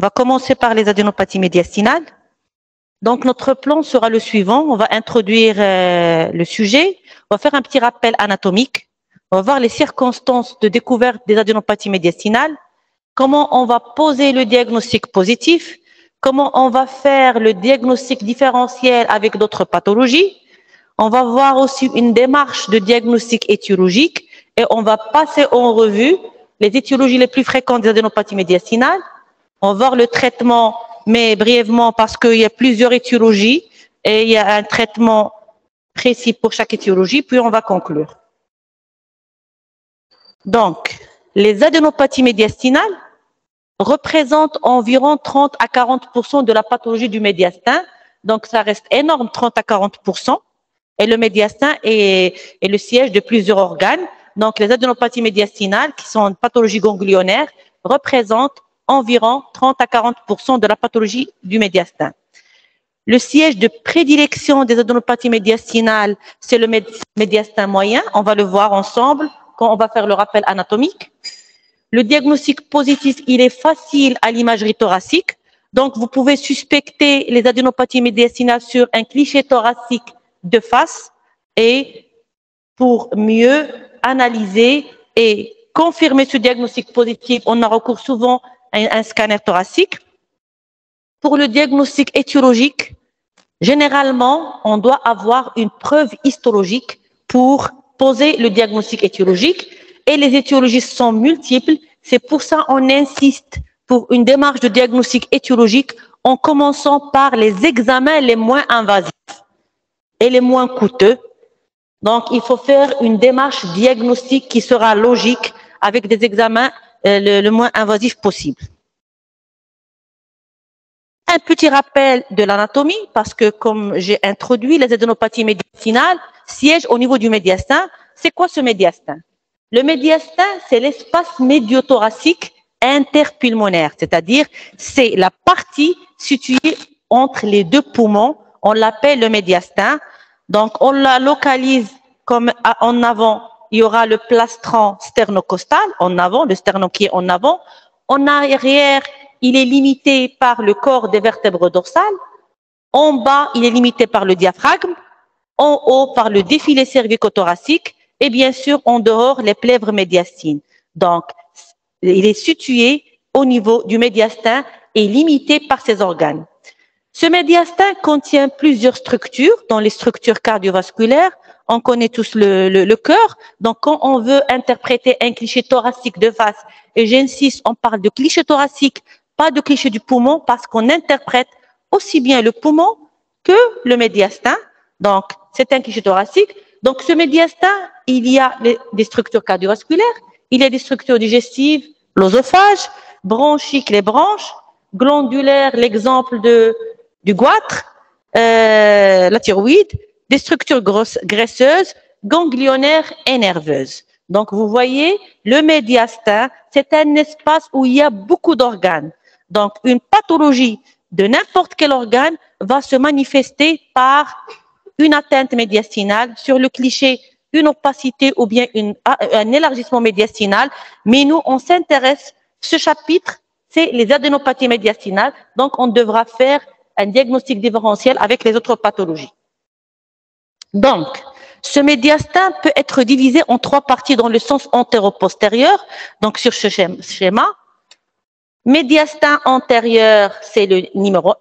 va commencer par les adénopathies médiastinales. Donc, notre plan sera le suivant. On va introduire le sujet. On va faire un petit rappel anatomique. On va voir les circonstances de découverte des adénopathies médiastinales. Comment on va poser le diagnostic positif. Comment on va faire le diagnostic différentiel avec d'autres pathologies. On va voir aussi une démarche de diagnostic étiologique et on va passer en revue les étiologies les plus fréquentes des adénopathies médiastinales. On va voir le traitement, mais brièvement parce qu'il y a plusieurs étiologies et il y a un traitement précis pour chaque étiologie, puis on va conclure. Donc, les adénopathies médiastinales représentent environ 30 à 40% de la pathologie du médiastin. Donc, ça reste énorme, 30 à 40%. Et le médiastin est le siège de plusieurs organes. Donc, les adénopathies médiastinales, qui sont une pathologie ganglionnaire, représentent environ 30 à 40% de la pathologie du médiastin. Le siège de prédilection des adénopathies médiastinales, c'est le médiastin moyen. On va le voir ensemble quand on va faire le rappel anatomique. Le diagnostic positif, il est facile à l'imagerie thoracique. Donc, vous pouvez suspecter les adénopathies médiastinales sur un cliché thoracique de face et pour mieux analyser et confirmer ce diagnostic positif, on a recours souvent à un scanner thoracique. Pour le diagnostic étiologique, généralement, on doit avoir une preuve histologique pour poser le diagnostic étiologique et les étiologies sont multiples. C'est pour ça qu'on insiste pour une démarche de diagnostic étiologique en commençant par les examens les moins invasifs et les moins coûteux. Donc, il faut faire une démarche diagnostique qui sera logique avec des examens le moins invasifs possible. Un petit rappel de l'anatomie, parce que comme j'ai introduit, les adénopathies médiastinales siègent au niveau du médiastin. C'est quoi ce médiastin? Le médiastin, c'est l'espace médiothoracique interpulmonaire, c'est-à-dire c'est la partie située entre les deux poumons. On l'appelle le médiastin. Donc, on la localise comme en avant, il y aura le plastron sternocostal, en avant, le sternum qui est en avant. En arrière, il est limité par le corps des vertèbres dorsales. En bas, il est limité par le diaphragme. En haut, par le défilé cervico-thoracique. Et bien sûr, en dehors, les plèvres médiastines. Donc, il est situé au niveau du médiastin et limité par ses organes. Ce médiastin contient plusieurs structures, dont les structures cardiovasculaires. On connaît tous le cœur. Donc, quand on veut interpréter un cliché thoracique de face, et j'insiste, on parle de cliché thoracique, pas de cliché du poumon, parce qu'on interprète aussi bien le poumon que le médiastin. Donc, c'est un cliché thoracique. Donc, ce médiastin, il y a des structures cardiovasculaires, il y a des structures digestives, l'œsophage, bronchiques, les branches, glandulaires, l'exemple du goitre, la thyroïde, des structures graisseuses, ganglionnaires et nerveuses. Donc, vous voyez, le médiastin, c'est un espace où il y a beaucoup d'organes. Donc, une pathologie de n'importe quel organe va se manifester par une atteinte médiastinale, sur le cliché, une opacité ou bien un élargissement médiastinal. Mais nous, on s'intéresse, ce chapitre, c'est les adénopathies médiastinales. Donc, on devra faire un diagnostic différentiel avec les autres pathologies. Donc, ce médiastin peut être divisé en trois parties dans le sens antéro-postérieur. Donc, sur ce schéma, médiastin antérieur, c'est le numéro 1.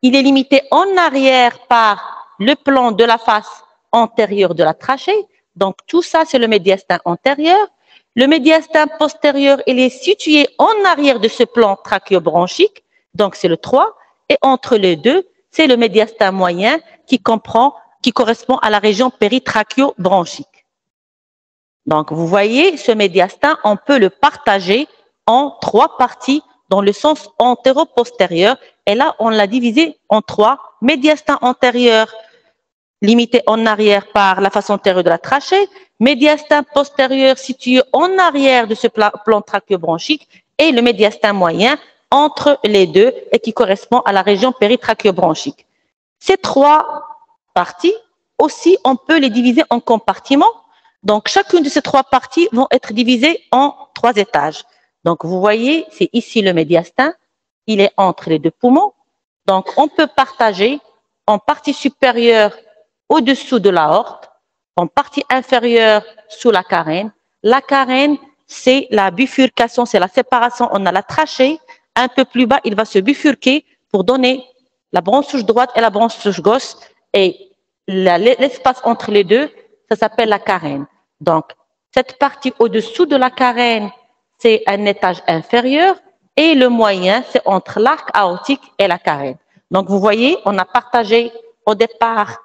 Il est limité en arrière par le plan de la face antérieure de la trachée. Donc, tout ça, c'est le médiastin antérieur. Le médiastin postérieur, il est situé en arrière de ce plan trachéobronchique. Donc, c'est le 3. Et entre les deux, c'est le médiastin moyen qui correspond à la région péritrachéobronchique. Donc, vous voyez, ce médiastin, on peut le partager en trois parties dans le sens antéro-postérieur. Et là, on l'a divisé en trois. Médiastin antérieur, limité en arrière par la face antérieure de la trachée. Médiastin postérieur, situé en arrière de ce plan trachéobronchique. Et le médiastin moyen, entre les deux, et qui correspond à la région péritrachéobronchique. Ces trois parties, aussi, on peut les diviser en compartiments. Donc, chacune de ces trois parties vont être divisées en trois étages. Donc, vous voyez, c'est ici le médiastin, il est entre les deux poumons. Donc, on peut partager en partie supérieure au-dessous de l'aorte, en partie inférieure sous la carène. La carène, c'est la bifurcation, c'est la séparation. On a la trachée. Un peu plus bas, il va se bifurquer pour donner la branche droite et la branche gauche. Et l'espace entre les deux, ça s'appelle la carène. Donc, cette partie au-dessous de la carène, c'est un étage inférieur. Et le moyen, c'est entre l'arc aortique et la carène. Donc, vous voyez, on a partagé au départ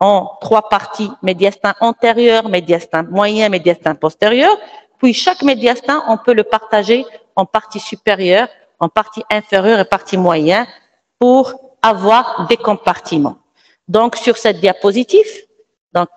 en 3 parties, médiastin antérieur, médiastin moyen, médiastin postérieur. Puis, chaque médiastin, on peut le partager en partie supérieure, en partie inférieure et partie moyenne pour avoir des compartiments. Donc, sur cette diapositive, donc,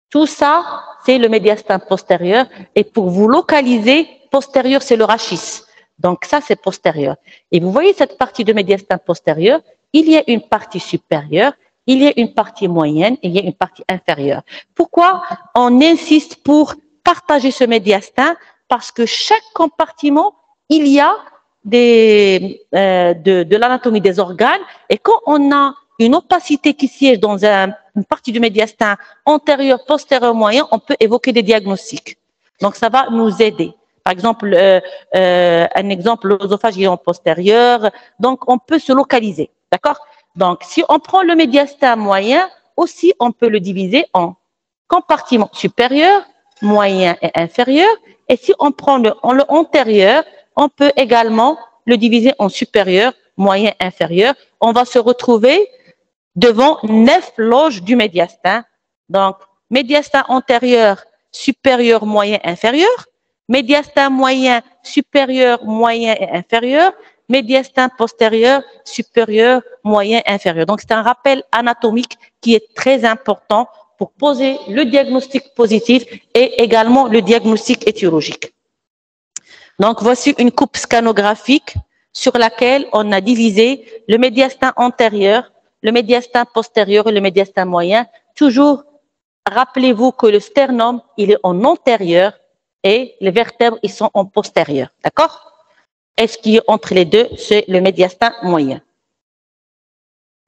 tout ça, c'est le médiastin postérieur. Et pour vous localiser, postérieur, c'est le rachis. Donc, ça, c'est postérieur. Et vous voyez cette partie de médiastin postérieur, il y a une partie supérieure, il y a une partie moyenne et il y a une partie inférieure. Pourquoi on insiste pour partager ce médiastin? Parce que chaque compartiment, il y a de l'anatomie des organes. Et quand on a une opacité qui siège dans une partie du médiastin antérieur, postérieur, moyen, on peut évoquer des diagnostics. Donc, ça va nous aider. Par exemple, un exemple, l'œsophage est en postérieur. Donc, on peut se localiser. D'accord? Donc, si on prend le médiastin moyen, aussi, on peut le diviser en compartiments supérieurs, moyen et inférieur. Et si on prend le antérieur, on peut également le diviser en supérieur, moyen, inférieur. On va se retrouver devant 9 loges du médiastin. Donc, médiastin antérieur, supérieur, moyen, inférieur. Médiastin moyen, supérieur, moyen et inférieur. Médiastin postérieur, supérieur, moyen, inférieur. Donc, c'est un rappel anatomique qui est très important pour poser le diagnostic positif et également le diagnostic étiologique. Donc, voici une coupe scanographique sur laquelle on a divisé le médiastin antérieur, le médiastin postérieur et le médiastin moyen. Toujours, rappelez-vous que le sternum, il est en antérieur et les vertèbres, ils sont en postérieur. D'accord? Et ce qui est entre les deux, c'est le médiastin moyen.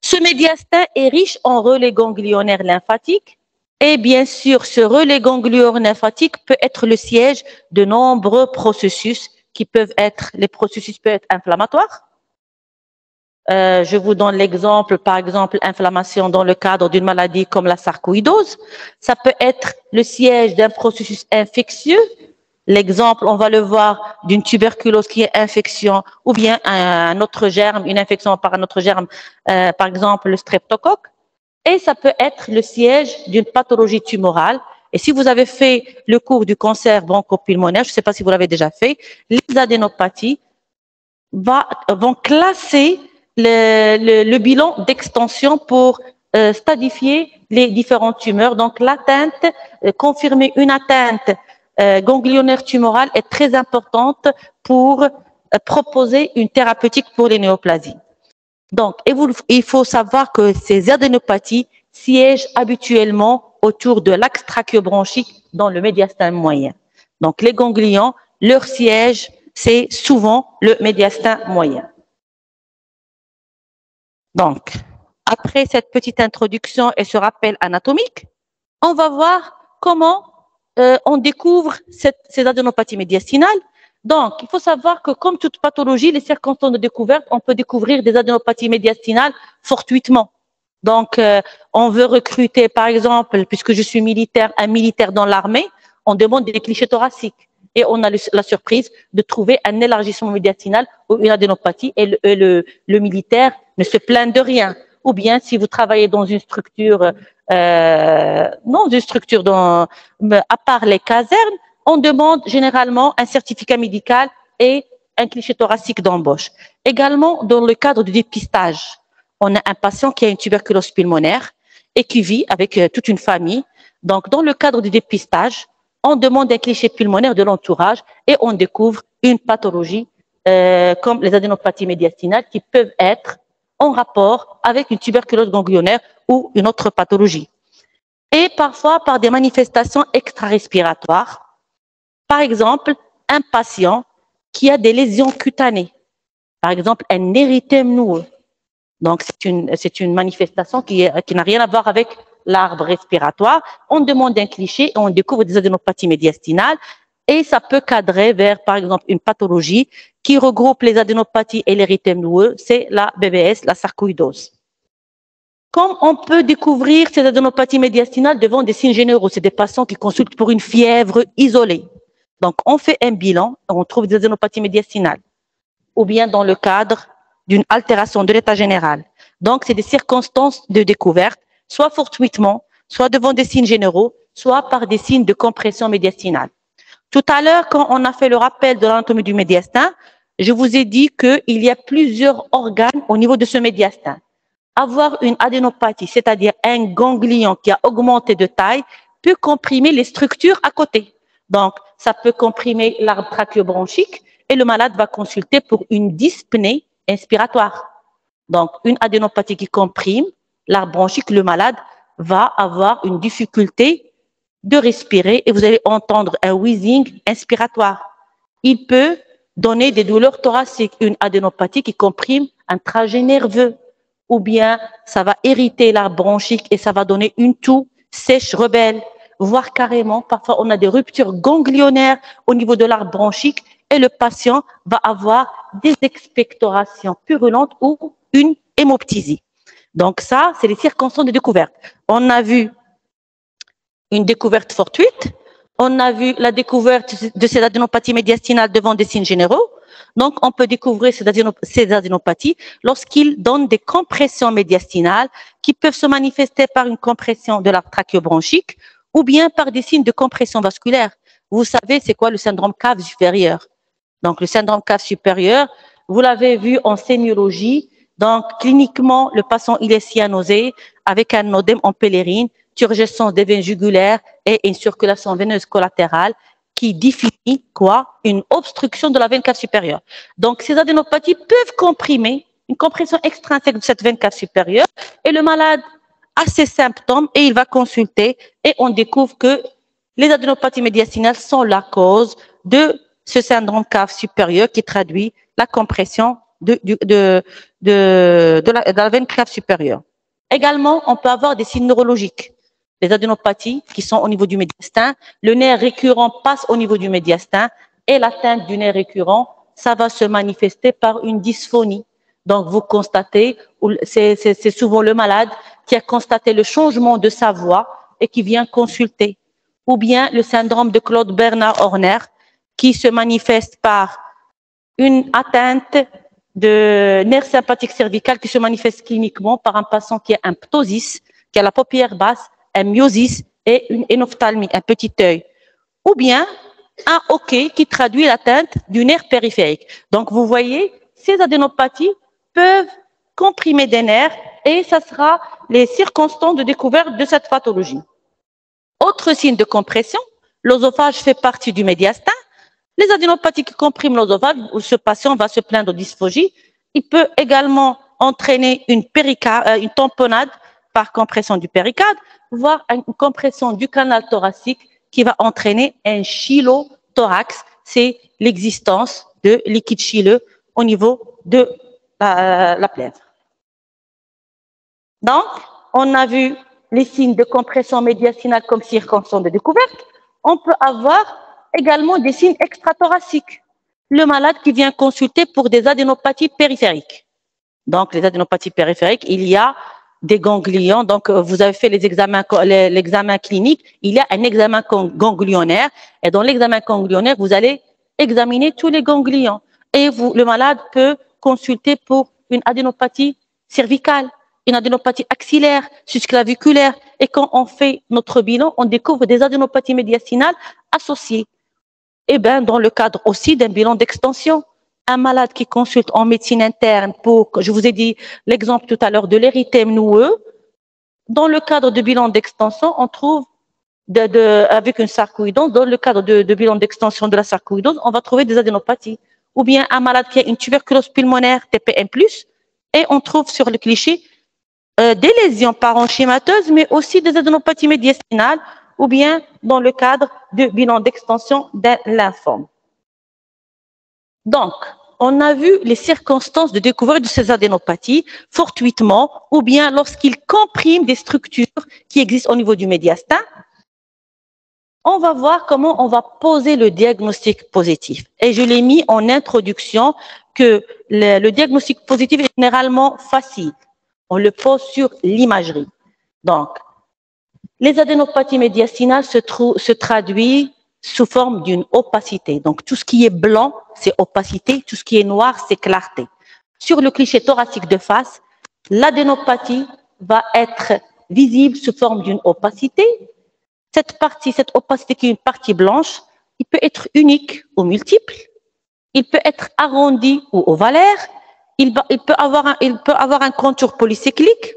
Ce médiastin est riche en relais ganglionnaires lymphatiques. Et bien sûr, ce relais ganglionnaire lymphatique peut être le siège de nombreux processus qui peuvent être, les processus peuvent être inflammatoires. Je vous donne l'exemple, par exemple, inflammation dans le cadre d'une maladie comme la sarcoïdose. Ça peut être le siège d'un processus infectieux. L'exemple, on va le voir, d'une tuberculose qui est infection ou bien un autre germe, une infection par un autre germe, par exemple le streptocoque. Et ça peut être le siège d'une pathologie tumorale. Et si vous avez fait le cours du cancer bronchopulmonaire, je ne sais pas si vous l'avez déjà fait, les adénopathies vont classer le bilan d'extension pour stadifier les différentes tumeurs. Donc l'atteinte, confirmer une atteinte ganglionnaire tumorale est très importante pour proposer une thérapeutique pour les néoplasies. Donc, il faut savoir que ces adénopathies siègent habituellement autour de l'axe trachéobronchique dans le médiastin moyen. Donc, les ganglions, leur siège, c'est souvent le médiastin moyen. Donc, après cette petite introduction et ce rappel anatomique, on va voir comment on découvre ces adénopathies médiastinales. Donc, il faut savoir que comme toute pathologie, les circonstances de découverte, on peut découvrir des adénopathies médiastinales fortuitement. Donc, on veut recruter, par exemple, puisque je suis militaire, un militaire dans l'armée, on demande des clichés thoraciques. Et on a la surprise de trouver un élargissement médiastinal ou une adénopathie et le militaire ne se plaint de rien. Ou bien, si vous travaillez dans une structure, à part les casernes, on demande généralement un certificat médical et un cliché thoracique d'embauche. Également, dans le cadre du dépistage, on a un patient qui a une tuberculose pulmonaire et qui vit avec toute une famille. Donc, dans le cadre du dépistage, on demande un cliché pulmonaire de l'entourage et on découvre une pathologie comme les adénopathies médiastinales qui peuvent être en rapport avec une tuberculose ganglionnaire ou une autre pathologie. Et parfois par des manifestations extra-respiratoires. Par exemple, un patient qui a des lésions cutanées. Par exemple, un érythème noueux. Donc, c'est une manifestation qui n'a rien à voir avec l'arbre respiratoire. On demande un cliché et on découvre des adénopathies médiastinales et ça peut cadrer vers, par exemple, une pathologie qui regroupe les adénopathies et l'érythème noueux, c'est la BBS, la sarcoïdose. Comme on peut découvrir ces adénopathies médiastinales devant des signes généraux, c'est des patients qui consultent pour une fièvre isolée. Donc, on fait un bilan et on trouve des adénopathies médiastinales. Ou bien dans le cadre d'une altération de l'état général. Donc, c'est des circonstances de découverte, soit fortuitement, soit devant des signes généraux, soit par des signes de compression médiastinale. Tout à l'heure, quand on a fait le rappel de l'anatomie du médiastin, je vous ai dit qu'il y a plusieurs organes au niveau de ce médiastin. Avoir une adénopathie, c'est-à-dire un ganglion qui a augmenté de taille, peut comprimer les structures à côté. Donc, ça peut comprimer l'arbre trachéobronchique et le malade va consulter pour une dyspnée inspiratoire. Donc, une adénopathie qui comprime l'arbre bronchique, le malade va avoir une difficulté de respirer et vous allez entendre un wheezing inspiratoire. Il peut donner des douleurs thoraciques, une adénopathie qui comprime un trajet nerveux, ou bien ça va irriter l'arbre bronchique et ça va donner une toux sèche rebelle, voire carrément, parfois on a des ruptures ganglionnaires au niveau de l'arbre bronchique et le patient va avoir des expectorations purulentes ou une hémoptysie. Donc ça, c'est les circonstances de découverte. On a vu une découverte fortuite, on a vu la découverte de ces adénopathies médiastinales devant des signes généraux. Donc, on peut découvrir ces adénopathies lorsqu'ils donnent des compressions médiastinales qui peuvent se manifester par une compression de l'arbre trachéobronchique ou bien par des signes de compression vasculaire. Vous savez, c'est quoi le syndrome cave supérieur? Donc, le syndrome cave supérieur, vous l'avez vu en sémiologie. Donc, cliniquement, le patient, il est cyanosé avec un odème en pèlerine, turgescence des veines jugulaires et une circulation veineuse collatérale qui définit quoi? Une obstruction de la veine cave supérieure. Donc, ces adénopathies peuvent comprimer une compression extrinsèque de cette veine cave supérieure et le malade a ces symptômes et il va consulter et on découvre que les adénopathies médiastinales sont la cause de ce syndrome cave supérieur qui traduit la compression de la veine cave supérieure. Également, on peut avoir des signes neurologiques. Les adénopathies qui sont au niveau du médiastin, le nerf récurrent passe au niveau du médiastin et l'atteinte du nerf récurrent, ça va se manifester par une dysphonie. Donc, vous constatez, c'est souvent le malade qui a constaté le changement de sa voix et qui vient consulter. Ou bien le syndrome de Claude Bernard Horner qui se manifeste par une atteinte de nerf sympathique cervical qui se manifeste cliniquement par un patient qui a un ptosis, qui a la paupière basse, un myosis et une hénophthalmie, un petit œil. Ou bien un hoquet qui traduit l'atteinte du nerf périphérique. Donc, vous voyez, ces adénopathies peuvent comprimer des nerfs et ça sera les circonstances de découverte de cette pathologie. Autre signe de compression, l'œsophage fait partie du médiastin. Les adénopathies qui compriment l'œsophage, où ce patient va se plaindre de dysphagie, il peut également entraîner une tamponnade par compression du péricarde, voire une compression du canal thoracique qui va entraîner un chylothorax. C'est l'existence de liquide chyleux au niveau de la plèvre. Donc, on a vu les signes de compression médiastinale comme circonstance de découverte. On peut avoir également des signes extrathoraciques. Le malade qui vient consulter pour des adénopathies périphériques. Donc, les adénopathies périphériques, il y a des ganglions. Donc, vous avez fait l'examen clinique. Il y a un examen ganglionnaire. Et dans l'examen ganglionnaire, vous allez examiner tous les ganglions. Et le malade peut consulter pour une adénopathie cervicale, une adénopathie axillaire, susclaviculaire. Et quand on fait notre bilan, on découvre des adénopathies médiastinales associées. Et bien, dans le cadre aussi d'un bilan d'extension, un malade qui consulte en médecine interne pour, je vous ai dit l'exemple tout à l'heure de l'érythème noueux, dans le cadre de bilan d'extension, on trouve avec une sarcoïdose, dans le cadre de bilan d'extension de la sarcoïdose, on va trouver des adénopathies. Ou bien un malade qui a une tuberculose pulmonaire TPM+, et on trouve sur le cliché des lésions parenchymateuses, mais aussi des adénopathies médiastinales, ou bien dans le cadre de bilan d'extension d'un lymphome. Donc, on a vu les circonstances de découverte de ces adénopathies fortuitement ou bien lorsqu'ils compriment des structures qui existent au niveau du médiastin. On va voir comment on va poser le diagnostic positif. Et je l'ai mis en introduction que le diagnostic positif est généralement facile. On le pose sur l'imagerie. Donc, les adénopathies médiastinales se traduisent sous forme d'une opacité. Donc, tout ce qui est blanc, c'est opacité. Tout ce qui est noir, c'est clarté. Sur le cliché thoracique de face, l'adénopathie va être visible sous forme d'une opacité. Cette opacité qui est une partie blanche, il peut être unique ou multiple. Il peut être arrondi ou ovalaire. Il peut avoir un contour polycyclique.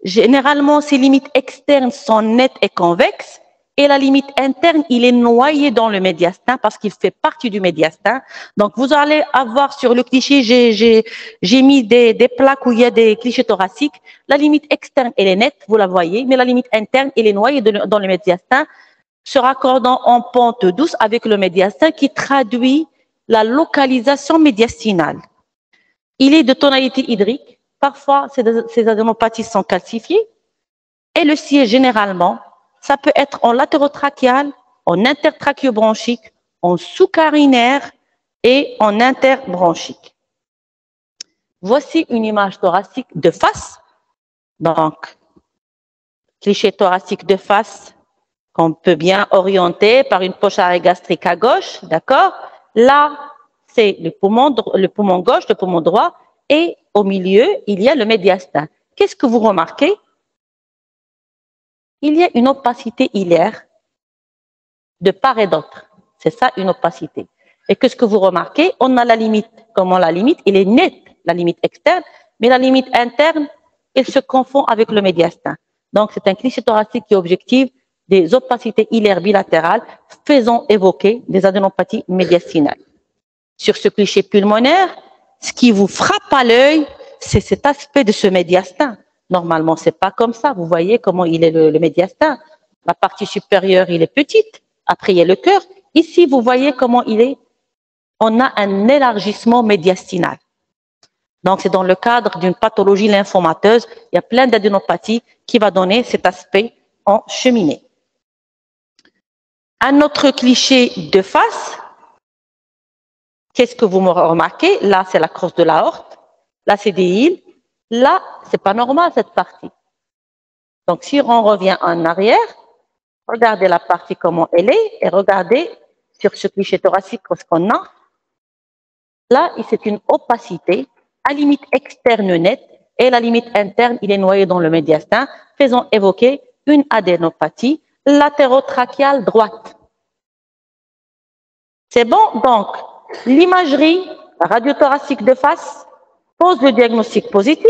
Généralement, ses limites externes sont nettes et convexes. Et la limite interne, il est noyé dans le médiastin parce qu'il fait partie du médiastin. Donc, vous allez avoir sur le cliché, j'ai mis des plaques où il y a des clichés thoraciques. La limite externe, elle est nette, vous la voyez, mais la limite interne, elle est noyée dans le médiastin, se raccordant en pente douce avec le médiastin qui traduit la localisation médiastinale. Il est de tonalité hydrique. Parfois, ces adénopathies sont calcifiées. Et le siège, généralement, ça peut être en latérotrachial, en intertrachiobronchique, en sous-carinaire et en interbronchique. Voici une image thoracique de face. Donc, cliché thoracique de face qu'on peut bien orienter par une poche arrêt gastrique à gauche, d'accord? Là, c'est le poumon gauche, le poumon droit, et au milieu, il y a le médiastin. Qu'est-ce que vous remarquez? Il y a une opacité hilaire de part et d'autre. C'est ça, une opacité. Et qu'est-ce que vous remarquez? On a la limite. Comment la limite? Il est net, la limite externe, mais la limite interne, elle se confond avec le médiastin. Donc, c'est un cliché thoracique qui objective des opacités hilaires bilatérales faisant évoquer des adénopathies médiastinales. Sur ce cliché pulmonaire, ce qui vous frappe à l'œil, c'est cet aspect de ce médiastin. Normalement, c'est pas comme ça. Vous voyez comment il est le médiastin. La partie supérieure, il est petite. Après, il y a le cœur. Ici, vous voyez comment il est. On a un élargissement médiastinal. Donc, c'est dans le cadre d'une pathologie lymphomateuse. Il y a plein d'adénopathies qui va donner cet aspect en cheminée. Un autre cliché de face. Qu'est-ce que vous me remarquez? Là, c'est la crosse de l'aorte. Là, c'est des îles. Là, c'est pas normal, cette partie. Donc, si on revient en arrière, regardez la partie comment elle est et regardez sur ce cliché thoracique ce qu'on a. Là, c'est une opacité à limite externe nette et la limite interne, il est noyé dans le médiastin, faisant évoquer une adénopathie latérotrachiale droite. C'est bon? Donc, l'imagerie radiothoracique de face pose le diagnostic positif,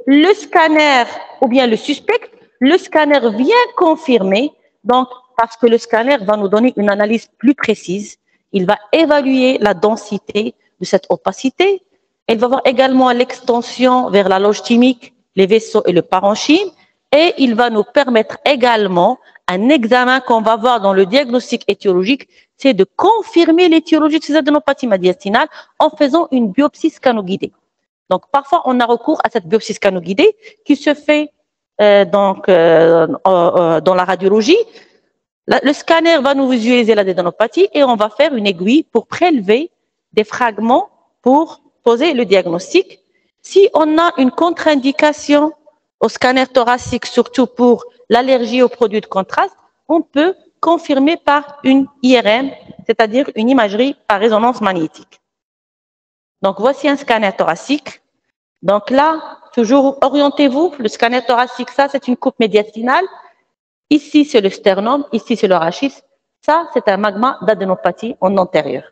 le scanner ou bien le suspect, le scanner vient confirmer, donc parce que le scanner va nous donner une analyse plus précise, il va évaluer la densité de cette opacité, il va voir également l'extension vers la loge thymique, les vaisseaux et le parenchyme, et il va nous permettre également un examen qu'on va voir dans le diagnostic étiologique, c'est de confirmer l'étiologie de ces adénopathies médiastinales en faisant une biopsie scanoguidée. Donc, parfois, on a recours à cette biopsie scanoguidée qui se fait dans la radiologie. Le scanner va nous visualiser l'adénopathie et on va faire une aiguille pour prélever des fragments pour poser le diagnostic. Si on a une contre-indication au scanner thoracique, surtout pour l'allergie aux produits de contraste, on peut confirmer par une IRM, c'est-à-dire une imagerie par résonance magnétique. Donc, voici un scanner thoracique. Donc là, toujours orientez-vous. Le scanner thoracique, ça, c'est une coupe médiastinale. Ici, c'est le sternum. Ici, c'est le rachis. Ça, c'est un magma d'adénopathie en antérieur.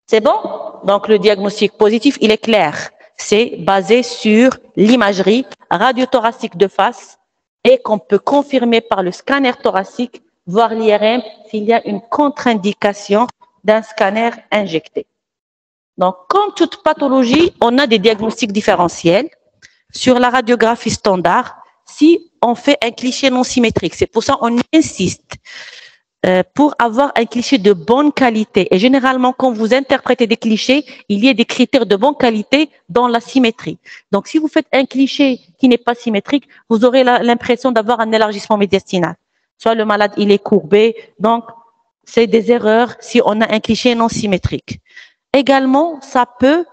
C'est bon? Donc, le diagnostic positif, il est clair. C'est basé sur l'imagerie radiothoracique de face et qu'on peut confirmer par le scanner thoracique, voire l'IRM, s'il y a une contre-indication d'un scanner injecté. Donc, comme toute pathologie, on a des diagnostics différentiels. Sur la radiographie standard, si on fait un cliché non symétrique, c'est pour ça qu'on insiste. pour avoir un cliché de bonne qualité. Et généralement, quand vous interprétez des clichés, il y a des critères de bonne qualité dans la symétrie. Donc, si vous faites un cliché qui n'est pas symétrique, vous aurez l'impression d'avoir un élargissement médiastinal. Soit le malade, il est courbé. Donc, c'est des erreurs si on a un cliché non symétrique. Également, ça peut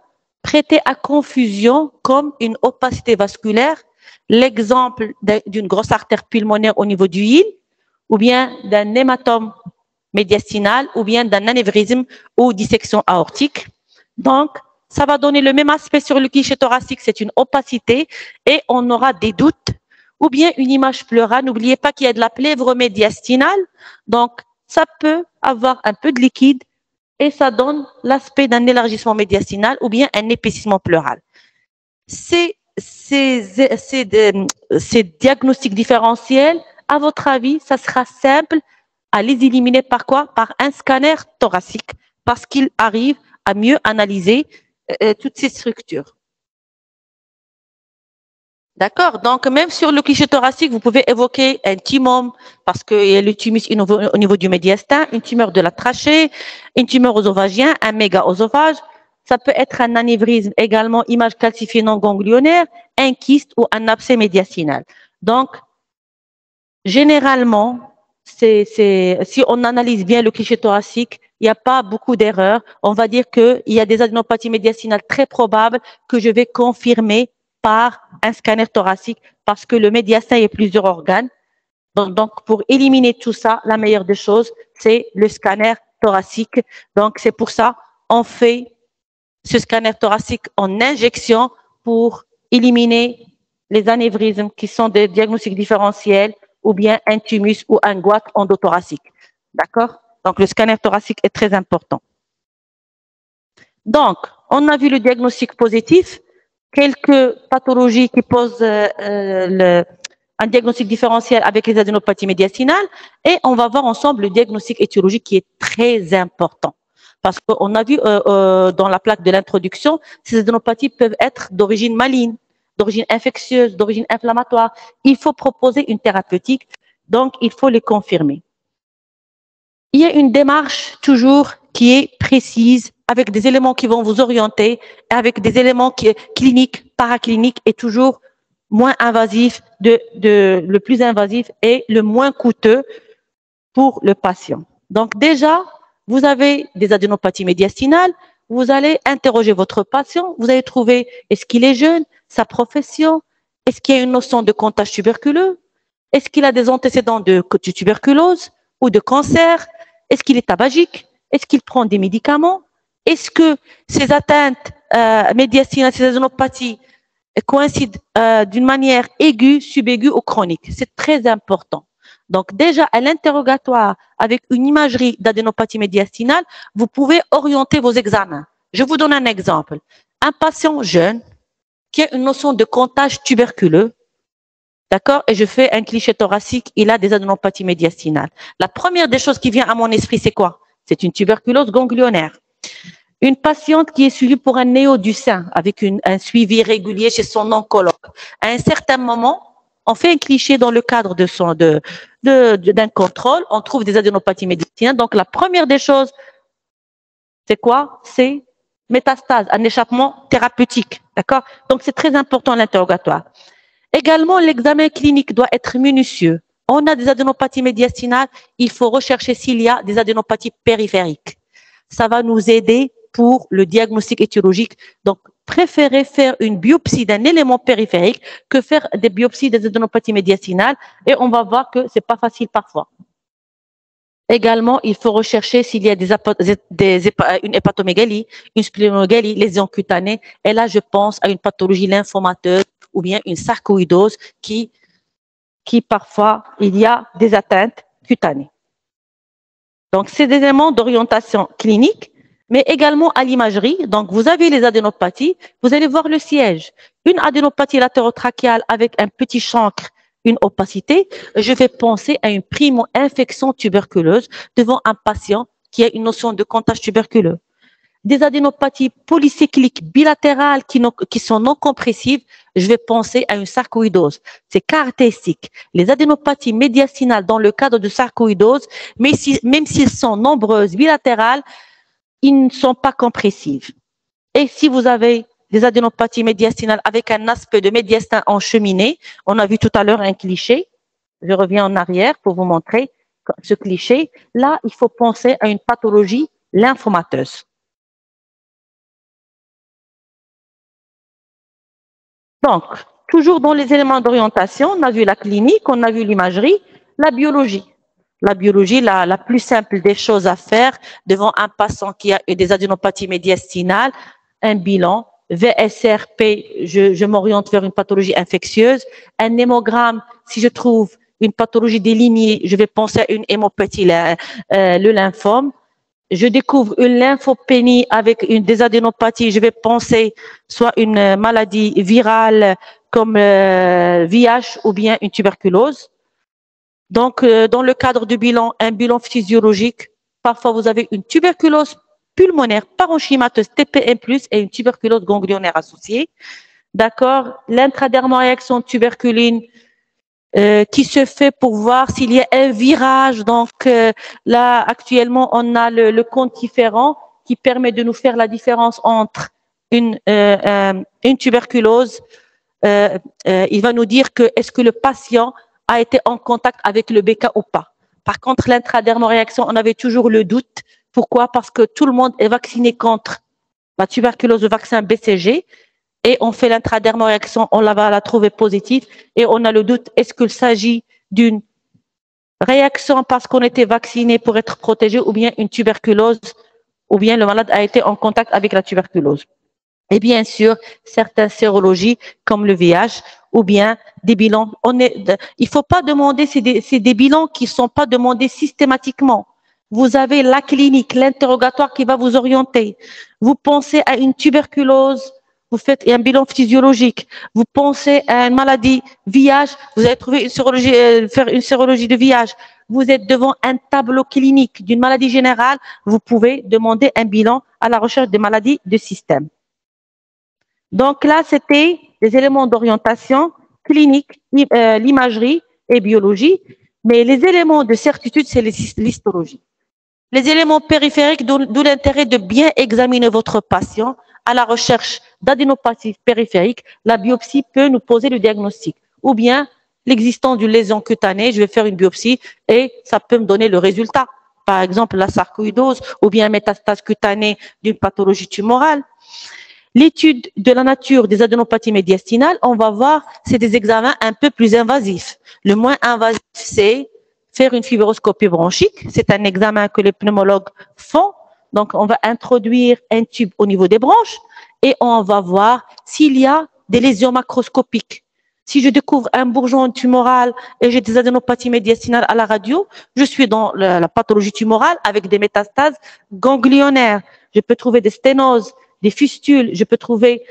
prêter à confusion comme une opacité vasculaire, l'exemple d'une grosse artère pulmonaire au niveau du hile, ou bien d'un hématome médiastinal, ou bien d'un anévrisme ou dissection aortique. Donc, ça va donner le même aspect sur le cliché thoracique, c'est une opacité, et on aura des doutes, ou bien une image pleurale. N'oubliez pas qu'il y a de la plèvre médiastinale, donc ça peut avoir un peu de liquide, et ça donne l'aspect d'un élargissement médiastinal, ou bien un épaississement pleural. Ces diagnostics différentiels, à votre avis, ça sera simple à les éliminer par quoi? Par un scanner thoracique, parce qu'il arrive à mieux analyser toutes ces structures. D'accord? Donc, même sur le cliché thoracique, vous pouvez évoquer un thymome, parce qu'il y a le thymus au niveau du médiastin, une tumeur de la trachée, une tumeur œsophagien, un méga-œsophage. Ça peut être un anévrisme, également image calcifiée non ganglionnaire, un kyste ou un abcès médiastinal. Donc, généralement, si on analyse bien le cliché thoracique, il n'y a pas beaucoup d'erreurs. On va dire qu'il y a des adénopathies médiastinales très probables que je vais confirmer par un scanner thoracique parce que le médiastin est plusieurs organes. Donc, pour éliminer tout ça, la meilleure des choses, c'est le scanner thoracique. Donc, c'est pour ça on fait ce scanner thoracique en injection pour éliminer les anévrismes qui sont des diagnostics différentiels ou bien un thymus ou un goitre endothoracique. D'accord? Donc, le scanner thoracique est très important. Donc, on a vu le diagnostic positif, quelques pathologies qui posent un diagnostic différentiel avec les adénopathies médiastinales et on va voir ensemble le diagnostic étiologique qui est très important. Parce qu'on a vu dans la plaque de l'introduction, ces adénopathies peuvent être d'origine maligne, d'origine infectieuse, d'origine inflammatoire. Il faut proposer une thérapeutique, donc il faut les confirmer. Il y a une démarche toujours qui est précise, avec des éléments qui vont vous orienter, avec des éléments cliniques, paracliniques et toujours moins invasifs, le plus invasif et le moins coûteux pour le patient. Donc déjà, vous avez des adénopathies médiastinales, vous allez interroger votre patient, vous allez trouver est-ce qu'il est jeune, sa profession, est-ce qu'il y a une notion de contagion tuberculeux, est-ce qu'il a des antécédents de tuberculose ou de cancer, est-ce qu'il est tabagique, est-ce qu'il prend des médicaments, est-ce que ces atteintes médiastinales, ces adénopathies coïncident d'une manière aiguë, subaiguë ou chronique. C'est très important. Donc déjà, à l'interrogatoire, avec une imagerie d'adénopathie médiastinale, vous pouvez orienter vos examens. Je vous donne un exemple. Un patient jeune qui a une notion de contagion tuberculeux, d'accord, et je fais un cliché thoracique, il a des adénopathies médiastinales. La première des choses qui vient à mon esprit, c'est quoi? C'est une tuberculose ganglionnaire. Une patiente qui est suivie pour un néo du sein, avec un suivi régulier chez son oncologue. À un certain moment, on fait un cliché dans le cadre d'un contrôle, on trouve des adénopathies médiastinales. Donc, la première des choses, c'est quoi? C'est métastase, un échappement thérapeutique. D'accord? Donc, c'est très important l'interrogatoire. Également, l'examen clinique doit être minutieux. On a des adénopathies médiastinales, il faut rechercher s'il y a des adénopathies périphériques. Ça va nous aider pour le diagnostic étiologique. Donc, préférez faire une biopsie d'un élément périphérique que faire des biopsies des adénopathies médiastinales et on va voir que c'est pas facile parfois. Également, il faut rechercher s'il y a une hépatomégalie, une splénomégalie, lésions cutanées. Et là, je pense à une pathologie lymphomateuse ou bien une sarcoïdose qui parfois, il y a des atteintes cutanées. Donc, c'est des éléments d'orientation clinique, mais également à l'imagerie. Donc, vous avez les adénopathies, vous allez voir le siège. Une adénopathie latérotrachéale avec un petit chancre, une opacité, je vais penser à une primo-infection tuberculeuse devant un patient qui a une notion de contagion tuberculeux. Des adénopathies polycycliques bilatérales qui sont non compressives, je vais penser à une sarcoïdose. C'est caractéristique. Les adénopathies médiastinales dans le cadre de sarcoïdose, même s'ils sont nombreuses bilatérales, ils ne sont pas compressives. Et si vous avez des adénopathies médiastinales avec un aspect de médiastin encheminé, on a vu tout à l'heure un cliché, je reviens en arrière pour vous montrer ce cliché. Là, il faut penser à une pathologie lymphomateuse. Donc, toujours dans les éléments d'orientation, on a vu la clinique, on a vu l'imagerie, la biologie. La biologie, la plus simple des choses à faire devant un patient qui a des adénopathies médiastinales, un bilan, VSRP, je m'oriente vers une pathologie infectieuse, un hémogramme, si je trouve une pathologie délignée, je vais penser à une hémopathie, le lymphome. Je découvre une lymphopénie avec des adénopathies, je vais penser soit une maladie virale comme VIH ou bien une tuberculose. Donc, dans le cadre du bilan, un bilan physiologique, parfois vous avez une tuberculose pulmonaire parenchymateuse TPM+, et une tuberculose ganglionnaire associée. D'accord? L'intradermoréaction tuberculine qui se fait pour voir s'il y a un virage. Donc là, actuellement, on a le quantiférant qui permet de nous faire la différence entre une tuberculose. Il va nous dire que est-ce que le patient a été en contact avec le BK ou pas. Par contre, l'intradermoréaction, on avait toujours le doute. Pourquoi? Parce que tout le monde est vacciné contre la tuberculose, le vaccin BCG. Et on fait l'intradermoréaction, on va la trouver positive et on a le doute, est-ce qu'il s'agit d'une réaction parce qu'on était vacciné pour être protégé ou bien une tuberculose ou bien le malade a été en contact avec la tuberculose. Et bien sûr, certaines sérologies comme le VIH ou bien des bilans. Il faut pas demander, c'est des bilans qui sont pas demandés systématiquement. Vous avez la clinique, l'interrogatoire qui va vous orienter. Vous pensez à une tuberculose, vous faites un bilan physiologique, vous pensez à une maladie VIH, vous allez trouver une sérologie, faire une sérologie de VIH. Vous êtes devant un tableau clinique d'une maladie générale, vous pouvez demander un bilan à la recherche des maladies de système. Donc là, c'était des éléments d'orientation clinique, l'imagerie et biologie, mais les éléments de certitude, c'est l'histologie. Les éléments périphériques, d'où l'intérêt de bien examiner votre patient à la recherche d'adénopathie périphérique. La biopsie peut nous poser le diagnostic. Ou bien l'existence d'une lésion cutanée, je vais faire une biopsie et ça peut me donner le résultat. Par exemple, la sarcoïdose ou bien métastase cutanée d'une pathologie tumorale. L'étude de la nature des adénopathies médiastinales, on va voir, c'est des examens un peu plus invasifs. Le moins invasif, c'est faire une fibroscopie bronchique. C'est un examen que les pneumologues font. Donc, on va introduire un tube au niveau des bronches et on va voir s'il y a des lésions macroscopiques. Si je découvre un bourgeon tumoral et j'ai des adénopathies médiastinales à la radio, je suis dans la pathologie tumorale avec des métastases ganglionnaires. Je peux trouver des sténoses, des fistules, je peux trouver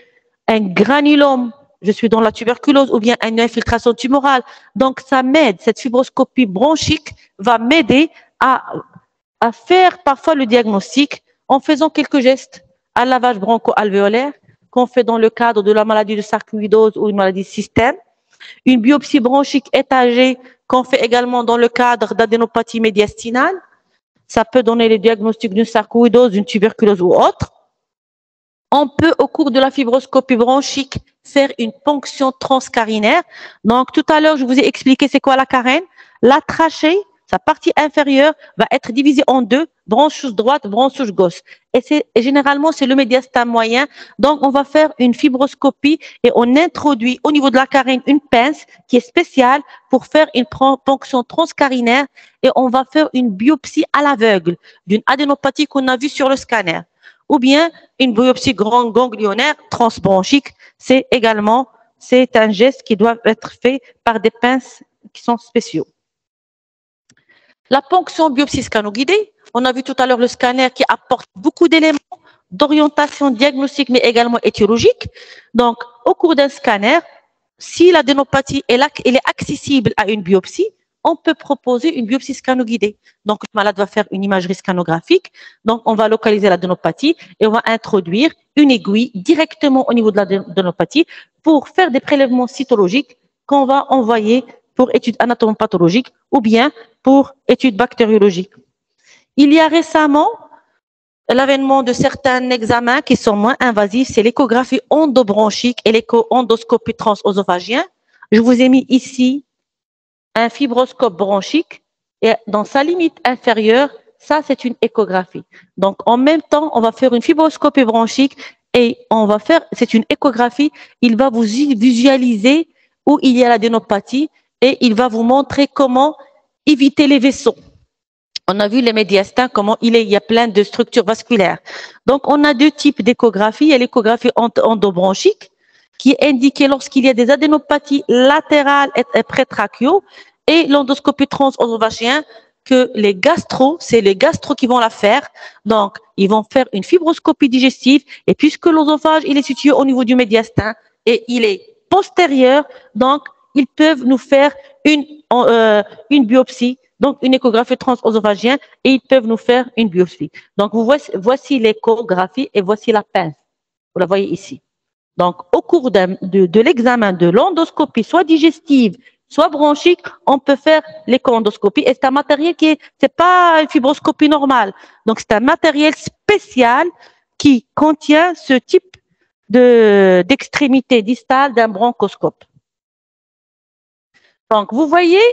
un granulome, je suis dans la tuberculose ou bien une infiltration tumorale. Donc, ça m'aide, cette fibroscopie bronchique va m'aider à faire parfois le diagnostic en faisant quelques gestes, un lavage broncho-alvéolaire qu'on fait dans le cadre de la maladie de sarcoïdose ou une maladie de système, une biopsie bronchique étagée qu'on fait également dans le cadre d'adénopathie médiastinale. Ça peut donner le diagnostic d'une sarcoïdose, d'une tuberculose ou autre. On peut, au cours de la fibroscopie bronchique, faire une ponction transcarinaire. Donc, tout à l'heure, je vous ai expliqué c'est quoi la carène. La trachée, sa partie inférieure, va être divisée en deux, branche droite, branche gauche. Et généralement, c'est le médiastin moyen. Donc, on va faire une fibroscopie et on introduit au niveau de la carène une pince qui est spéciale pour faire une ponction transcarinaire et on va faire une biopsie à l'aveugle d'une adénopathie qu'on a vue sur le scanner. Ou bien une biopsie ganglionnaire transbronchique, c'est un geste qui doit être fait par des pinces qui sont spéciaux. La ponction biopsie scanoguidée, on a vu tout à l'heure le scanner qui apporte beaucoup d'éléments d'orientation diagnostique mais également étiologique. Donc, au cours d'un scanner, si l'adénopathie est accessible à une biopsie, on peut proposer une biopsie scano-guidée. Donc, le malade va faire une imagerie scanographique. Donc, on va localiser l'adénopathie et on va introduire une aiguille directement au niveau de l'adénopathie pour faire des prélèvements cytologiques qu'on va envoyer pour études anatomopathologiques ou bien pour études bactériologiques. Il y a récemment l'avènement de certains examens qui sont moins invasifs, c'est l'échographie endobronchique et l'écho-endoscopie transœsophagien. Je vous ai mis ici un fibroscope bronchique et dans sa limite inférieure, ça c'est une échographie. Donc en même temps, on va faire une fibroscopie bronchique et on va faire, c'est une échographie, il va vous visualiser où il y a l'adénopathie et il va vous montrer comment éviter les vaisseaux. On a vu les médiastins, comment il y a plein de structures vasculaires. Donc, on a deux types d'échographie. Il y a l'échographie endobronchique, qui est indiquée lorsqu'il y a des adénopathies latérales et prétrachiaux, et l'endoscopie transœsophagien, que les gastro, c'est les gastro qui vont la faire. Donc, ils vont faire une fibroscopie digestive, et puisque l'œsophage, il est situé au niveau du médiastin, et il est postérieur, donc, ils peuvent nous faire une biopsie, donc une échographie transœsophagienne, et ils peuvent nous faire une biopsie. Donc, voici l'échographie et voici la pince. Vous la voyez ici. Donc, au cours de l'examen de l'endoscopie, soit digestive, soit bronchique, on peut faire l'écho-endoscopie. Et c'est un matériel c'est pas une fibroscopie normale. Donc, c'est un matériel spécial qui contient ce type d'extrémité distale d'un bronchoscope. Donc, vous voyez,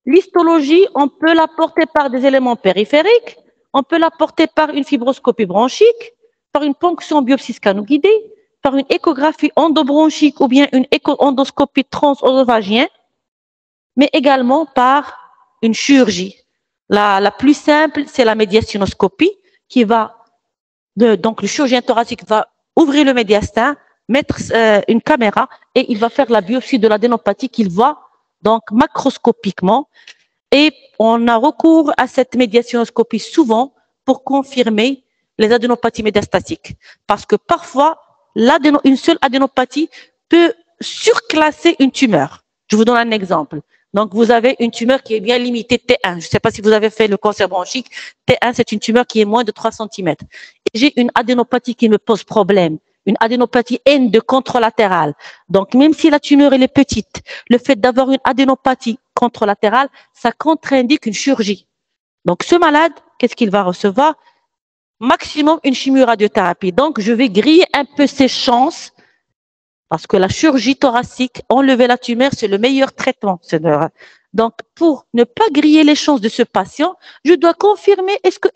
l'histologie, on peut l'apporter par des éléments périphériques, on peut l'apporter par une fibroscopie bronchique, par une ponction biopsie scano-guidée, par une échographie endobronchique ou bien une écho-endoscopie transœsophagienne, mais également par une chirurgie. La plus simple, c'est la médiastinoscopie qui donc le chirurgien thoracique va ouvrir le médiastin, mettre une caméra et il va faire la biopsie de l'adénopathie qu'il voit donc macroscopiquement, et on a recours à cette médiastinoscopie souvent pour confirmer les adénopathies métastatiques, parce que parfois une seule adénopathie peut surclasser une tumeur. Je vous donne un exemple. Donc vous avez une tumeur qui est bien limitée T1. Je ne sais pas si vous avez fait le cancer bronchique. T1, c'est une tumeur qui est moins de 3 cm. Et j'ai une adénopathie qui me pose problème. Une adénopathie N de contralatérale. Donc, même si la tumeur elle est petite, le fait d'avoir une adénopathie contralatérale, ça contre-indique une chirurgie. Donc, ce malade, qu'est-ce qu'il va recevoir? Maximum une chimioradiothérapie. Donc, je vais griller un peu ses chances parce que la chirurgie thoracique, enlever la tumeur, c'est le meilleur traitement. Donc, pour ne pas griller les chances de ce patient, je dois confirmer est-ce que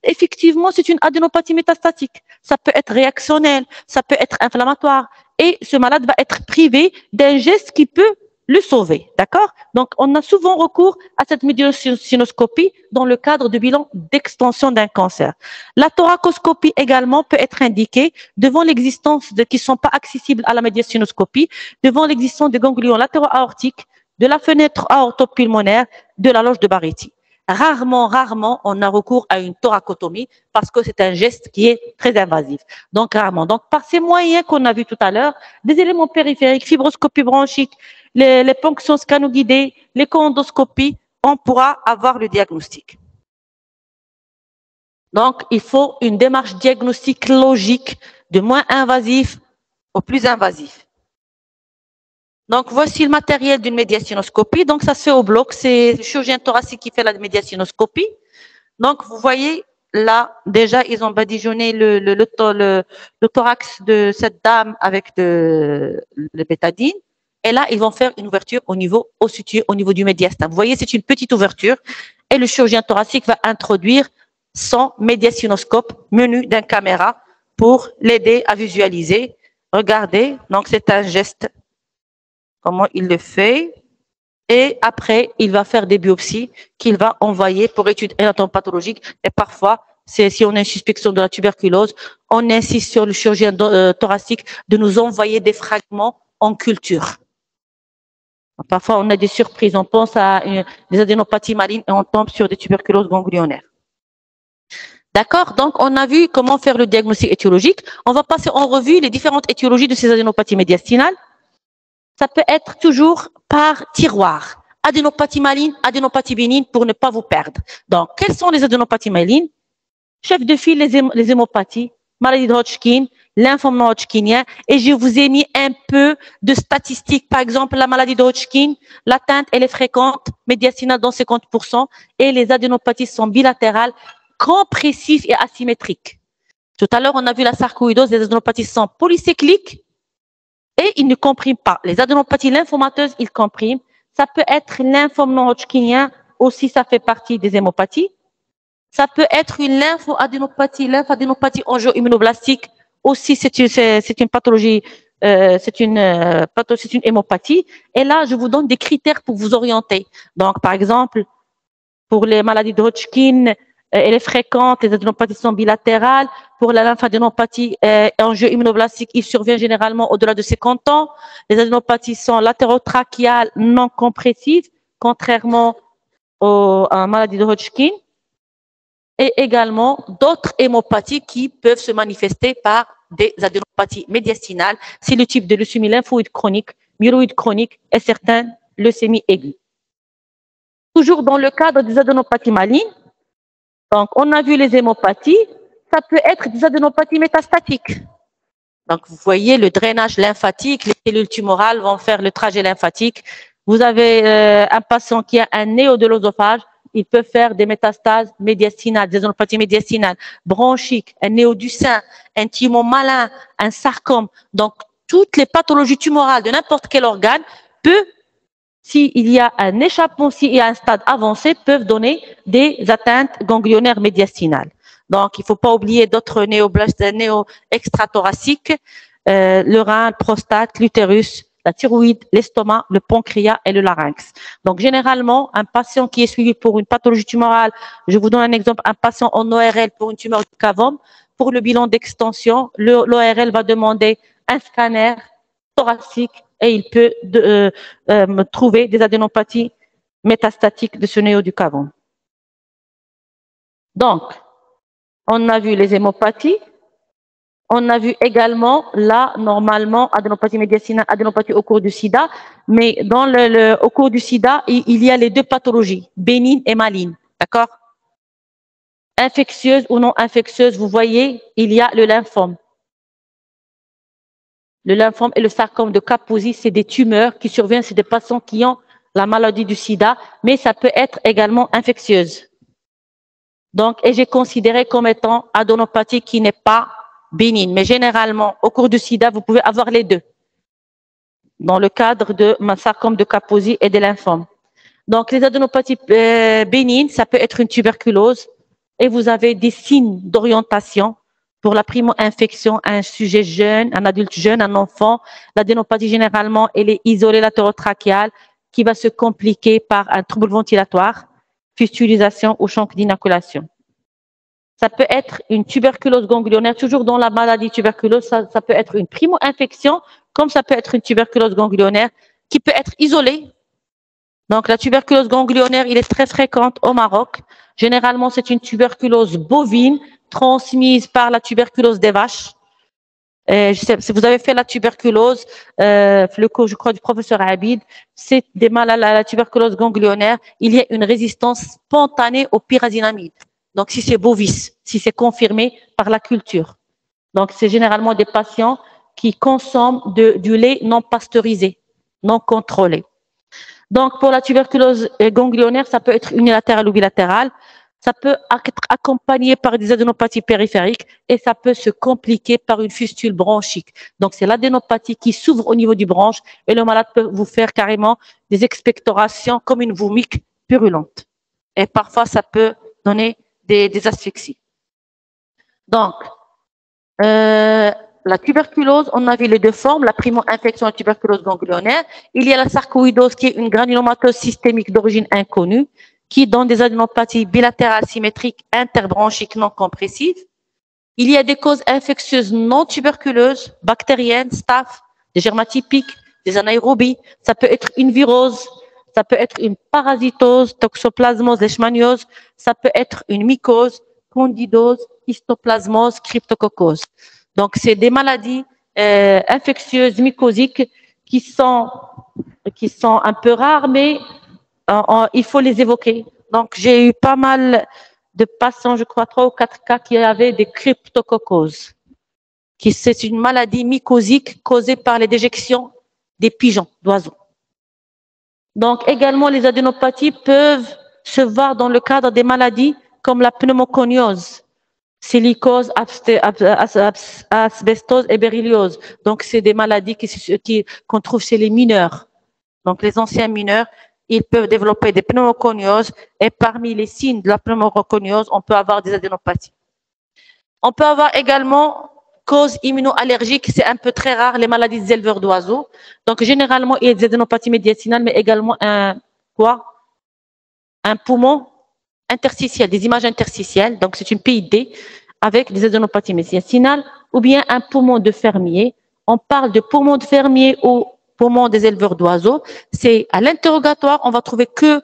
effectivement c'est une adénopathie métastatique. Ça peut être réactionnel, ça peut être inflammatoire, et ce malade va être privé d'un geste qui peut le sauver, d'accord? Donc, on a souvent recours à cette médiastinoscopie dans le cadre de bilan d'extension d'un cancer. La thoracoscopie également peut être indiquée devant l'existence qui ne sont pas accessibles à la médiastinoscopie, devant l'existence de ganglions latéraux-aortiques, de la fenêtre aortopulmonaire, de la loge de Barretti. Rarement, on a recours à une thoracotomie parce que c'est un geste qui est très invasif. Donc, rarement. Donc, par ces moyens qu'on a vus tout à l'heure, des éléments périphériques, fibroscopie bronchique, les ponctions scano-guidées, l'écho-endoscopie, on pourra avoir le diagnostic. Donc, il faut une démarche diagnostique logique, de moins invasif au plus invasif. Donc, voici le matériel d'une médiastinoscopie. Donc, ça se fait au bloc. C'est le chirurgien thoracique qui fait la médiastinoscopie. Donc, vous voyez, là, déjà, ils ont badigeonné le thorax de cette dame avec le bétadine. Et là, ils vont faire une ouverture au niveau du médiastin. Vous voyez, c'est une petite ouverture. Et le chirurgien thoracique va introduire son médiastinoscope menu d'une caméra pour l'aider à visualiser. Regardez, donc c'est un geste. Comment il le fait, et après, il va faire des biopsies qu'il va envoyer pour études anatomopathologiques. Et parfois, si on a une suspicion de la tuberculose, on insiste sur le chirurgien thoracique de nous envoyer des fragments en culture. Parfois, on a des surprises. On pense à des adénopathies marines et on tombe sur des tuberculoses ganglionnaires. D'accord? Donc, on a vu comment faire le diagnostic étiologique. On va passer en revue les différentes étiologies de ces adénopathies médiastinales. Ça peut être toujours par tiroir. adénopathie maligne, adénopathie bénigne pour ne pas vous perdre. Donc, quelles sont les adénopathies malignes? Chef de file, les hémopathies, maladie de Hodgkin, lymphome non hodgkinien, et je vous ai mis un peu de statistiques. Par exemple, la maladie de Hodgkin, l'atteinte, elle est fréquente, médiastinale dans 50%, et les adénopathies sont bilatérales, compressives et asymétriques. Tout à l'heure, on a vu la sarcoïdose, les adénopathies sont polycycliques, et ils ne compriment pas. Les adénopathies lymphomateuses, ils compriment. Ça peut être lymphome non hodgkinien, aussi ça fait partie des hémopathies. Ça peut être une lymphadénopathie angio-immunoblastique, aussi c'est une pathologie, c'est une hémopathie. Et là, je vous donne des critères pour vous orienter. Donc, par exemple, pour les maladies de Hodgkin, elle est fréquente, les adénopathies sont bilatérales. Pour la lymphadénopathie angio-immunoblastique, il survient généralement au-delà de 50 ans. Les adénopathies sont latérotrachiales non compressives, contrairement à la maladie de Hodgkin. Et également d'autres hémopathies qui peuvent se manifester par des adénopathies médiastinales. C'est le type de leucémie lymphoïde chronique, myéloïde chronique et certaines leucémies aiguës. Toujours dans le cadre des adénopathies malignes, donc on a vu les hémopathies, ça peut être des adénopathies métastatiques. Donc vous voyez le drainage lymphatique, les cellules tumorales vont faire le trajet lymphatique. Vous avez un patient qui a un néo de l'œsophage, il peut faire des métastases médiastinales, des adénopathies médiastinales, bronchiques, un néo du sein, un thymome malin, un sarcome. Donc, toutes les pathologies tumorales de n'importe quel organe peuvent, s'il y a un échappement, s'il y a un stade avancé, peuvent donner des atteintes ganglionnaires médiastinales. Donc, il ne faut pas oublier d'autres néo-extrathoraciques, le rein, le prostate, l'utérus, la thyroïde, l'estomac, le pancréas et le larynx. Donc, généralement, un patient qui est suivi pour une pathologie tumorale, je vous donne un exemple, un patient en ORL pour une tumeur du cavum, pour le bilan d'extension, l'ORL va demander un scanner thoracique et il peut trouver des adénopathies métastatiques de ce néo du cavum. Donc, on a vu les hémopathies. On a vu également, là, normalement, adénopathie médiastinale, adénopathie au cours du sida. Mais au cours du sida, il y a les deux pathologies, bénignes et malignes. D'accord? Infectieuse ou non infectieuse, vous voyez, il y a le lymphome. Le lymphome et le sarcome de Kaposi, c'est des tumeurs qui surviennent chez des patients qui ont la maladie du sida, mais ça peut être également infectieuse. Donc, et j'ai considéré comme étant adénopathie qui n'est pas bénigne. Mais généralement, au cours du sida, vous pouvez avoir les deux. Dans le cadre de sarcome de Kaposi et des lymphomes. Donc, les adénopathies bénignes, ça peut être une tuberculose. Et vous avez des signes d'orientation pour la primo-infection à un sujet jeune, un adulte jeune, un enfant. L'adénopathie, généralement, elle est isolée latérotrachiale qui va se compliquer par un trouble ventilatoire, fistulisation ou chancre d'inoculation. Ça peut être une tuberculose ganglionnaire, toujours dans la maladie tuberculose, ça peut être une primo-infection, comme ça peut être une tuberculose ganglionnaire qui peut être isolée. Donc la tuberculose ganglionnaire, il est très fréquente au Maroc. Généralement, c'est une tuberculose bovine transmise par la tuberculose des vaches. Si vous avez fait la tuberculose, le cours, je crois, du professeur Abid, c'est des malades à la tuberculose ganglionnaire. Il y a une résistance spontanée au pyrazinamide. Donc, si c'est bovice, si c'est confirmé par la culture. Donc, c'est généralement des patients qui consomment du lait non pasteurisé, non contrôlé. Donc, pour la tuberculose ganglionnaire, ça peut être unilatérale ou bilatérale. Ça peut être accompagné par des adénopathies périphériques et ça peut se compliquer par une fistule bronchique. Donc, c'est l'adénopathie qui s'ouvre au niveau du bronche et le malade peut vous faire carrément des expectorations comme une vomique purulente. Et parfois, ça peut donner des asphyxies. Donc, la tuberculose, on a vu les deux formes, la primo-infection et la tuberculose ganglionnaire. Il y a la sarcoïdose qui est une granulomatose systémique d'origine inconnue, qui donne des adénopathies bilatérales symétriques interbronchiques non compressives. Il y a des causes infectieuses non tuberculeuses, bactériennes, staph, des germatypiques, des anaérobies. Ça peut être une virose, ça peut être une parasitose, toxoplasmose, leishmaniose, ça peut être une mycose, candidose, histoplasmose, cryptococcose. Donc, c'est des maladies infectieuses mycosiques qui sont un peu rares, mais il faut les évoquer. Donc, j'ai eu pas mal de patients, je crois 3 ou 4 cas qui avaient des cryptococcoses. C'est une maladie mycosique causée par les déjections des pigeons, d'oiseaux. Donc, également, les adénopathies peuvent se voir dans le cadre des maladies comme la pneumoconiose, silicose, asbestose et berlioz. Donc, c'est des maladies qu'on trouve chez les mineurs. Donc, les anciens mineurs, ils peuvent développer des pneumoconioses et parmi les signes de la pneumoconiose, on peut avoir des adénopathies. On peut avoir également cause immunoallergique, c'est un peu très rare, les maladies des éleveurs d'oiseaux. Donc, généralement, il y a des adénopathies médiastinales, mais également un poumon interstitiel, des images interstitielles. Donc, c'est une PID avec des adénopathies médiastinales ou bien un poumon de fermier. On parle de poumon de fermier ou poumon des éleveurs d'oiseaux. C'est à l'interrogatoire, on va trouver que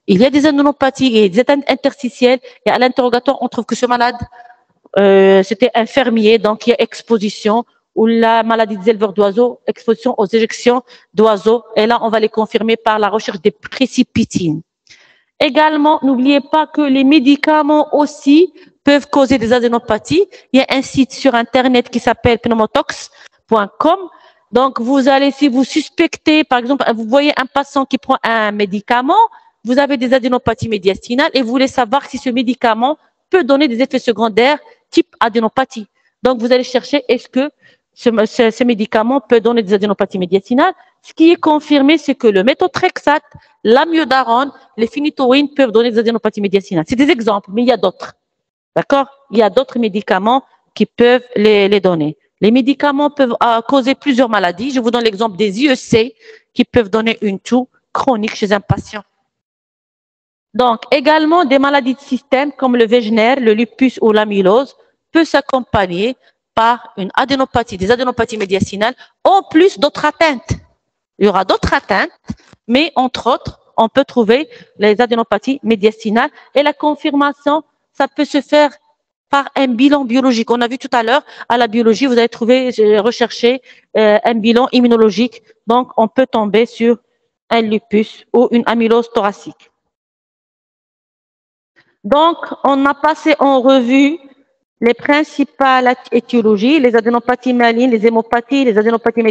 il y a des adénopathies et des interstitielles. Et à l'interrogatoire, on trouve que ce malade c'était un fermier, donc il y a exposition, ou la maladie des éleveurs d'oiseaux, exposition aux éjections d'oiseaux. Et là, on va les confirmer par la recherche des précipitines. Également, n'oubliez pas que les médicaments aussi peuvent causer des adénopathies. Il y a un site sur Internet qui s'appelle pneumotox.com. Donc, vous allez, si vous suspectez, par exemple, vous voyez un patient qui prend un médicament, vous avez des adénopathies médiastinales et vous voulez savoir si ce médicament peut donner des effets secondaires type adénopathie. Donc, vous allez chercher est-ce que ce médicament peut donner des adénopathies médiastinales. Ce qui est confirmé, c'est que le méthotrexate, l'amiodarone, les phénitoïnes peuvent donner des adénopathies médiastinales. C'est des exemples, mais il y a d'autres. D'accord? Il y a d'autres médicaments qui peuvent les donner. Les médicaments peuvent causer plusieurs maladies. Je vous donne l'exemple des IEC qui peuvent donner une toux chronique chez un patient. Donc, également, des maladies de système comme le Wegener, le lupus ou l'amylose peuvent s'accompagner par une adénopathie, des adénopathies médiastinales, en plus d'autres atteintes. Il y aura d'autres atteintes, mais entre autres, on peut trouver les adénopathies médiastinales et la confirmation, ça peut se faire par un bilan biologique. On a vu tout à l'heure, à la biologie, vous allez trouver, rechercher un bilan immunologique. Donc, on peut tomber sur un lupus ou une amylose thoracique. Donc, on a passé en revue les principales étiologies, les adénopathies myélines, les hémopathies, les adénopathies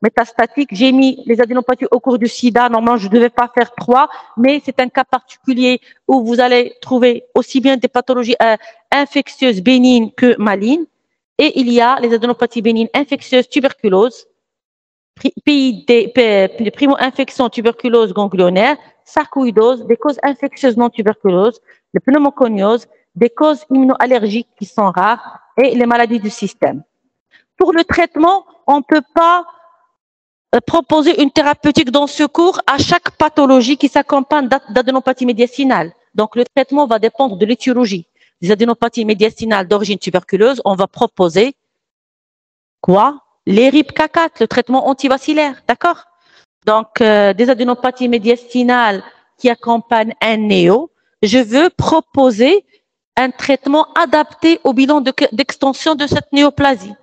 métastatiques. J'ai mis les adénopathies au cours du sida. Normalement, je ne devais pas faire 3, mais c'est un cas particulier où vous allez trouver aussi bien des pathologies infectieuses bénignes que malignes. Et il y a les adénopathies bénignes infectieuses, tuberculose, primo-infection, tuberculose ganglionnaire, sarcoïdose, des causes infectieuses non tuberculose, les pneumoconioses, des causes immunoallergiques qui sont rares et les maladies du système. Pour le traitement, on ne peut pas proposer une thérapeutique dans ce cours à chaque pathologie qui s'accompagne d'adénopathie médiastinale. Donc, le traitement va dépendre de l'étiologie. Des adénopathies médiastinales d'origine tuberculeuse, on va proposer quoi? L'ERIP-K4, le traitement antivacillaire, d'accord? Donc, des adénopathies médiastinales qui accompagnent un néo, je veux proposer un traitement adapté au bilan d'extension de cette néoplasie.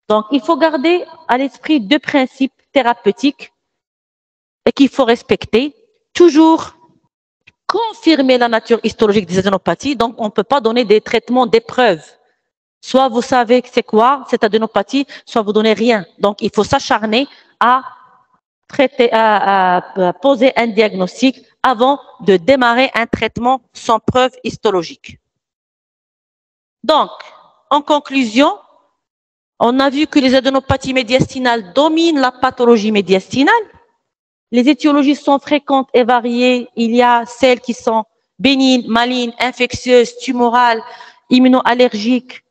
Donc, il faut garder à l'esprit 2 principes thérapeutiques et qu'il faut respecter. Toujours confirmer la nature histologique des adénopathies. Donc, on ne peut pas donner des traitements d'épreuve. Soit vous savez que c'est quoi cette adénopathie, soit vous donnez rien. Donc, il faut s'acharner à traiter, à poser un diagnostic avant de démarrer un traitement sans preuve histologique. Donc, en conclusion, on a vu que les adénopathies médiastinales dominent la pathologie médiastinale. Les étiologies sont fréquentes et variées. Il y a celles qui sont bénignes, malignes, infectieuses, tumorales, immunoallergiques.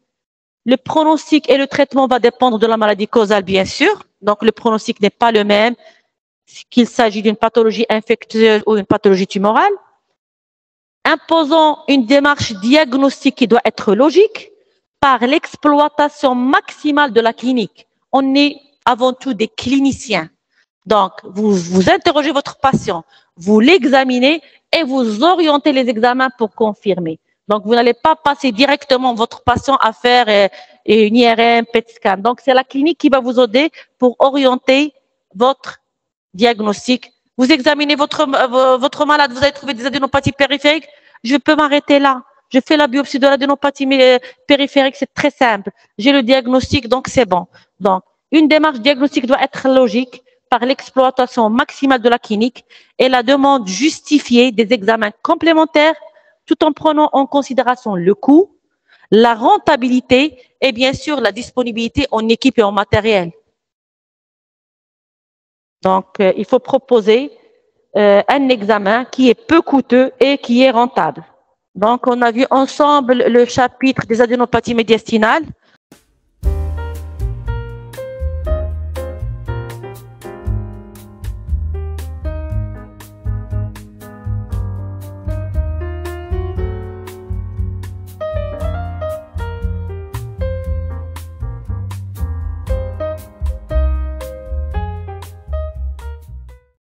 Le pronostic et le traitement va dépendre de la maladie causale, bien sûr. Donc, le pronostic n'est pas le même qu'il s'agit d'une pathologie infectieuse ou une pathologie tumorale. Imposons une démarche diagnostique qui doit être logique par l'exploitation maximale de la clinique. On est avant tout des cliniciens. Donc, vous interrogez votre patient, vous l'examinez et vous orientez les examens pour confirmer. Donc, vous n'allez pas passer directement votre patient à faire une IRM, PET scan. Donc, c'est la clinique qui va vous aider pour orienter votre diagnostic Vous examinez votre malade, vous avez trouvé des adénopathies périphériques, je peux m'arrêter là. Je fais la biopsie de l'adénopathie périphérique, c'est très simple. J'ai le diagnostic, donc c'est bon. Donc, une démarche diagnostique doit être logique par l'exploitation maximale de la clinique et la demande justifiée des examens complémentaires tout en prenant en considération le coût, la rentabilité et bien sûr la disponibilité en équipe et en matériel. Donc, il faut proposer un examen qui est peu coûteux et qui est rentable. Donc, on a vu ensemble le chapitre des adénopathies médiastinales.